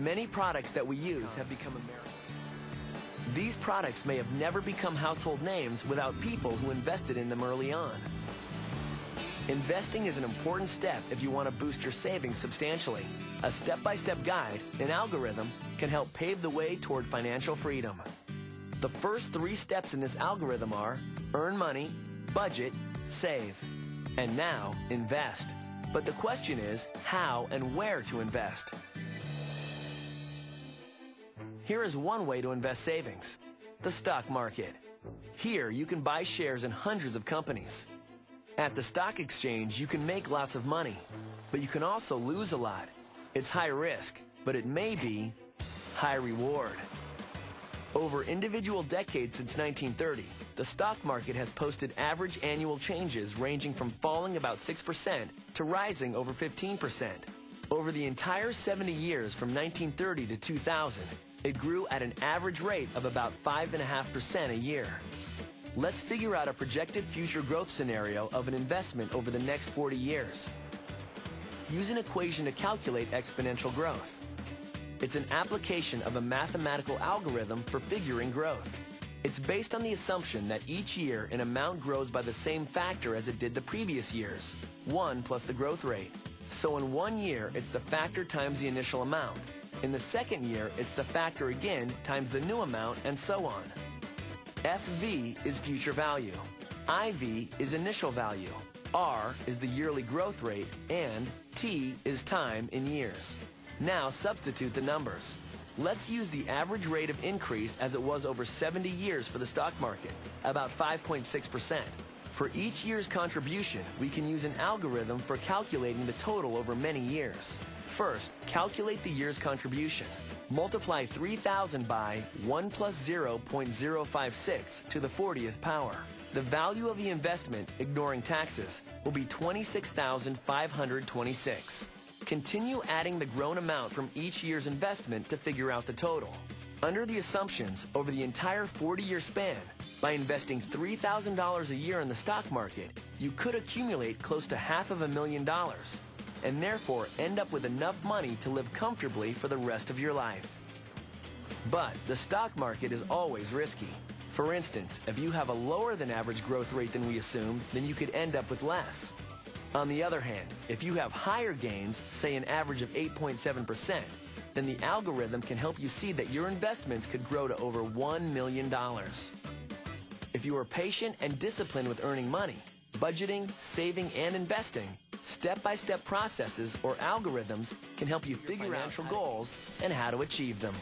Many products that we use have become American. These products may have never become household names without people who invested in them early on. Investing is an important step if you want to boost your savings substantially. A step-by-step guide, an algorithm, can help pave the way toward financial freedom. The first 3 steps in this algorithm are earn money, budget, save, and now invest. But the question is how and where to invest. Here is one way to invest savings: the stock market. Here you can buy shares in hundreds of companies. At the stock exchange, you can make lots of money, but you can also lose a lot. It's high risk, but it may be high reward. Over individual decades since 1930, the stock market has posted average annual changes ranging from falling about 6% to rising over 15%. Over the entire 70 years from 1930 to 2000, it grew at an average rate of about 5.5% a year. Let's figure out a projected future growth scenario of an investment over the next 40 years. Use an equation to calculate exponential growth. It's an application of a mathematical algorithm for figuring growth. It's based on the assumption that each year an amount grows by the same factor as it did the previous years, 1 plus the growth rate. So in 1 year, it's the factor times the initial amount. In the second year, it's the factor again times the new amount, and so on. FV is future value. IV is initial value. R is the yearly growth rate, and T is time in years. Now substitute the numbers. Let's use the average rate of increase as it was over 70 years for the stock market, about 5.6%. For each year's contribution, we can use an algorithm for calculating the total over many years. First, calculate the year's contribution. Multiply 3,000 by 1 plus 0.056 to the 40th power. The value of the investment, ignoring taxes, will be $26,526. Continue adding the grown amount from each year's investment to figure out the total. Under the assumptions, over the entire 40-year span, by investing $3,000 a year in the stock market, you could accumulate close to $500,000, and therefore end up with enough money to live comfortably for the rest of your life. But the stock market is always risky. For instance, if you have a lower than average growth rate than we assumed, then you could end up with less. On the other hand, if you have higher gains, say an average of 8.7%, then the algorithm can help you see that your investments could grow to over $1 million. If you are patient and disciplined with earning money, budgeting, saving, and investing, step-by-step processes or algorithms can help you figure out your goals and how to achieve them.